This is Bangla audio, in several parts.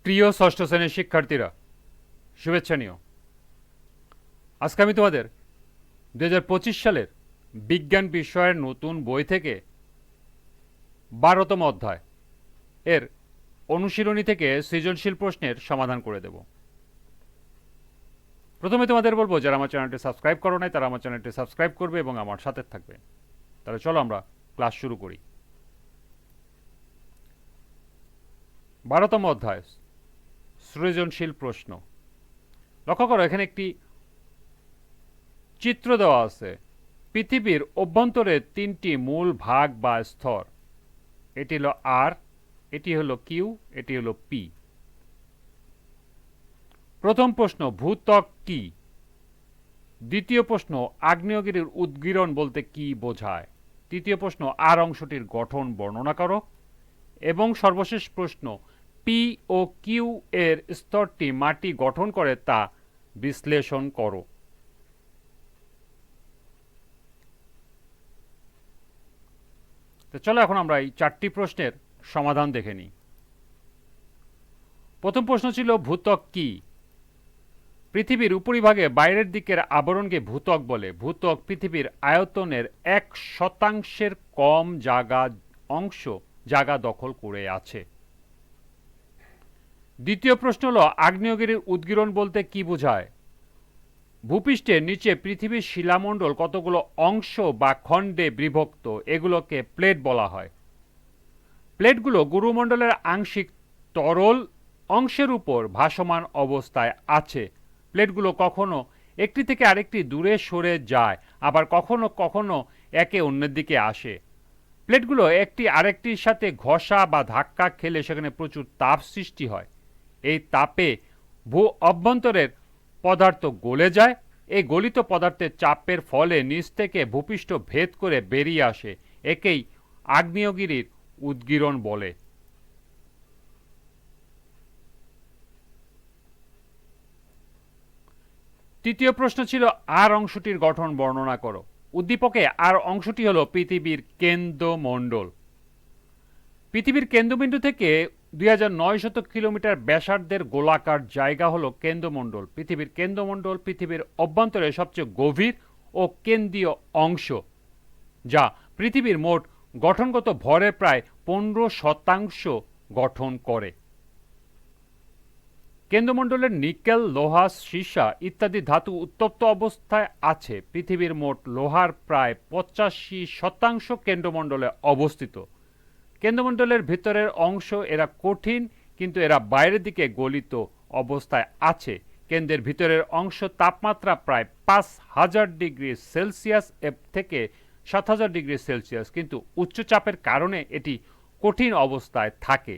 প্রিয় ষষ্ঠ শ্রেণীর শিক্ষার্থীরা, শুভেচ্ছা নিও। আজকে আমি তোমাদের 2025 সালের বিজ্ঞান বিষয়ের নতুন বই থেকে 12তম অধ্যায় এর অনুশীলনী থেকে সৃজনশীল প্রশ্নের সমাধান করে দেব। প্রথমে তোমাদের বলবো, যারা আমার চ্যানেলটি সাবস্ক্রাইব করো নাই তারা আমার চ্যানেলটি সাবস্ক্রাইব করবে এবং আমার সাথে থাকবে। তাহলে চলো আমরা ক্লাস শুরু করি। 12তম অধ্যায় সৃজনশীল প্রশ্ন। লক্ষ্য করো, এখানে একটি চিত্র দেওয়া আছে। পৃথিবীর অভ্যন্তরে তিনটি মূল ভাগ বা স্তর। এটি হলো আর, এটি হলো কিউ, এটি হলো পি। প্রথম প্রশ্ন, ভূত্বক কি? দ্বিতীয় প্রশ্ন, আগ্নেয়গিরির উদ্গীরণ বলতে কি বোঝায়? তৃতীয় প্রশ্ন, আর অংশটির গঠন বর্ণনা করো। এবং সর্বশেষ প্রশ্ন, পি ও কিউ এর স্তরটি মাটি গঠন করে তা বিশ্লেষণ করো। তো চলো এখন আমরা এই চারটি প্রশ্নের সমাধান দেখে নিই। প্রথম প্রশ্ন ছিল, ভূত্বক কি? পৃথিবীর উপরিভাগে বাইরের দিকের আবরণকে ভূত্বক বলে। ভূত্বক পৃথিবীর আয়তনের 1% কম জায়গা দখল করে আছে। দ্বিতীয় প্রশ্ন হলো, আগ্নেয়গিরির উদ্গীরণ বলতে কি বোঝায়? ভূপৃষ্ঠের নিচে পৃথিবীর শিলামণ্ডল কতগুলো অংশ বা খণ্ডে বিভক্ত, এগুলোকে প্লেট বলা হয়। প্লেটগুলো গুরুমণ্ডলের আংশিক তরল অংশের উপর ভাসমান অবস্থায় আছে। প্লেটগুলো কখনো একটি থেকে আরেকটি দূরে সরে যায়, আবার কখনো কখনো একে অন্যের দিকে আসে। প্লেটগুলো একটি আরেকটির সাথে ঘষা বা ধাক্কা খেলে সেখানে প্রচুর তাপ সৃষ্টি হয়। এই তাপে ভূ অভ্যন্তরের পদার্থ গলে যায়। এই গলিত পদার্থের চাপের ফলে নিচ থেকে ভূপৃষ্ঠ ভেদ করে বেরিয়ে আসে। একেই আগ্নেয়গিরির উদ্গীরণ বলে। তৃতীয় প্রশ্ন ছিল, আর অংশটির গঠন বর্ণনা করো। উদ্দীপকে আর অংশটি হলো পৃথিবীর কেন্দ্রমণ্ডল। পৃথিবীর কেন্দ্রবিন্দু থেকে 2900 কিলোমিটার ব্যাসার্ধের গোলাকার জায়গা হলো কেন্দ্রমণ্ডল। পৃথিবীর কেন্দ্রমণ্ডল পৃথিবীর অভ্যন্তরে সবচেয়ে গভীর ও কেন্দ্রীয় অংশ, যা পৃথিবীর মোট গঠনগত ভরের প্রায় 15% গঠন করে। কেন্দ্রমণ্ডলের নিকেল, লোহা, সীসা ইত্যাদি ধাতু উত্তপ্ত অবস্থায় আছে। পৃথিবীর মোট লোহার প্রায় 85% কেন্দ্রমণ্ডলে অবস্থিত। কেন্দ্রমণ্ডলের ভিতরের অংশ এরা কঠিন, কিন্তু এরা বাইরের দিকে গলিত অবস্থায় আছে। কেন্দ্রের ভিতরের অংশ তাপমাত্রা প্রায় 5000 ডিগ্রি সেলসিয়াস থেকে 7000 ডিগ্রি সেলসিয়াস, কিন্তু উচ্চচাপের কারণে এটি কঠিন অবস্থায় থাকে।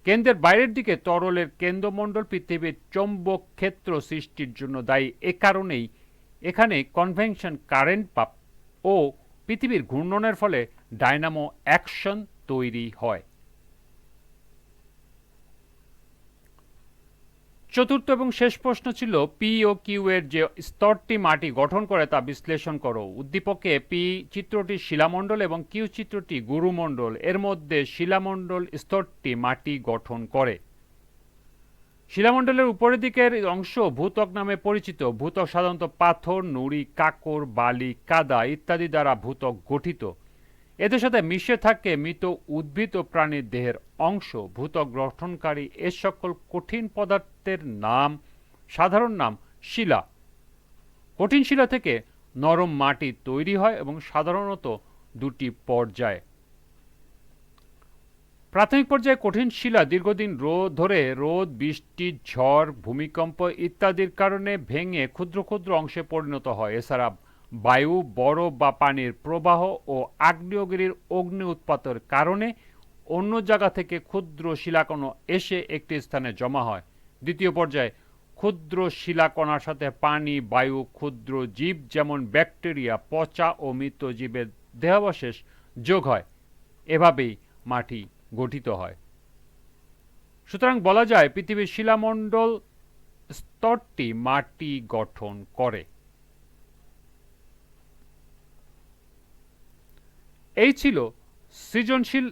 কেন্দ্রের বাইরের দিকে তরলের কেন্দ্রমণ্ডল পৃথিবীর চৌম্বক ক্ষেত্র সৃষ্টির জন্য দায়ী। এ কারণেই এখানে কনভেকশন কারেন্ট ও পৃথিবীর ঘূর্ণনের ফলে ডায়নামো অ্যাকশন তৈরি হয়। চতুর্থ এবং শেষ প্রশ্ন ছিল, পি ও কিউ এর যে স্তরটি মাটি গঠন করে তা বিশ্লেষণ করো। উদ্দীপকে পি চিত্রটি শিলামণ্ডল এবং কিউ চিত্রটি গুরুমণ্ডল। এর মধ্যে শিলামণ্ডল স্তরটি মাটি গঠন করে। শিলামণ্ডলের উপরের দিকের অংশ ভূত্বক নামে পরিচিত। ভূত্বক সাধারণত পাথর, নুড়ি, কাকর, বালি, কাদা ইত্যাদি দ্বারা ভূত্বক গঠিত। এদের সাথে মিশে থাকে মৃত উদ্ভিদ ও প্রাণীর দেহের অংশ। ভূত্বক গঠনকারী এ সকল কঠিন পদার্থের সাধারণ নাম শিলা। কঠিন শিলা থেকে নরম মাটি তৈরি হয় এবং সাধারণত দুটি পর্যায়ে। প্রাথমিক পর্যায়ে কঠিন শিলা দীর্ঘদিন ধরে রোদ, বৃষ্টি, ঝড়, ভূমিকম্প ইত্যাদির কারণে ভেঙে ক্ষুদ্র ক্ষুদ্র অংশে পরিণত হয়। এছাড়া বায়ু, বরফ বা পানির প্রবাহ ও আগ্নেয়গিরির অগ্নি উৎপাতের কারণে অন্য জায়গা থেকে ক্ষুদ্র শিলাকণা এসে একটি স্থানে জমা হয়। দ্বিতীয় পর্যায়ে ক্ষুদ্র শিলাকণার সাথে পানি, বায়ু, ক্ষুদ্র জীব যেমন ব্যাকটেরিয়া, পচা ও মৃত জীবের দেহাবশেষ যোগ হয়। এভাবেই মাটি গঠিত হয়। সুতরাং বলা যায় পৃথিবীর শিলামণ্ডল স্তরটি মাটি গঠন করে। এই ছিল সৃজনশীল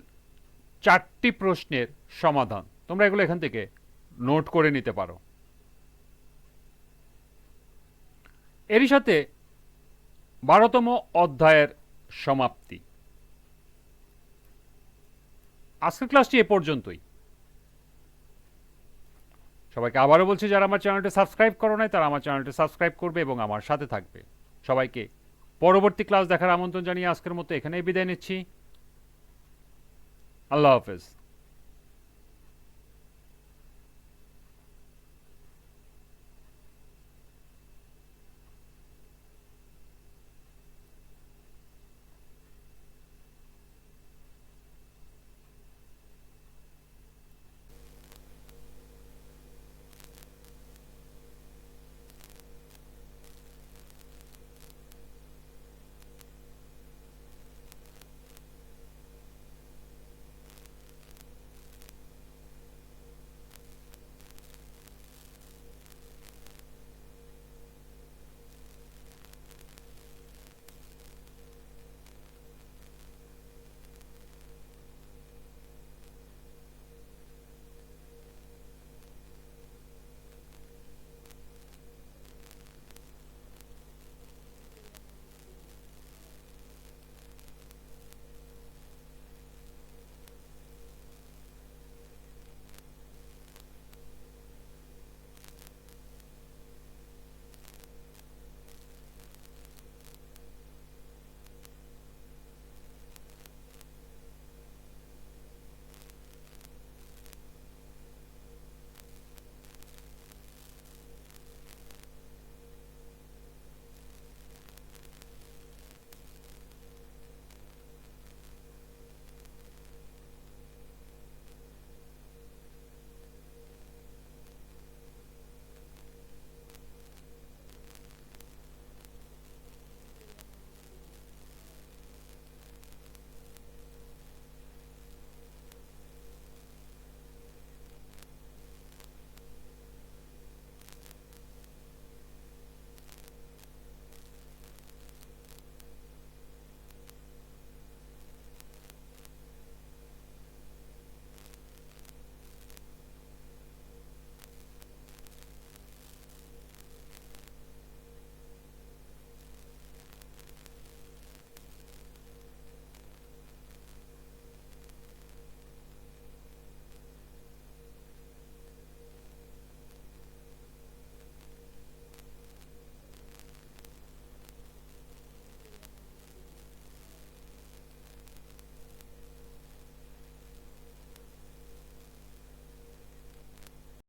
চারটি প্রশ্নের সমাধান। তোমরা এগুলো এখান থেকে নোট করে নিতে পারো। এরই সাথে 12তম অধ্যায়ের সমাপ্তি। আজকের ক্লাসটি এ পর্যন্তই। সবাইকে আবারও বলছি, যারা আমার চ্যানেলটি সাবস্ক্রাইব করো নাই তারা আমার চ্যানেলটি সাবস্ক্রাইব করবে এবং আমার সাথে থাকবে। সবাইকে পরবর্তী ক্লাস দেখার আমন্ত্রণ জানিয়ে আজকের মতো এখানেই বিদায় নিচ্ছি। আল্লাহ হাফেজ।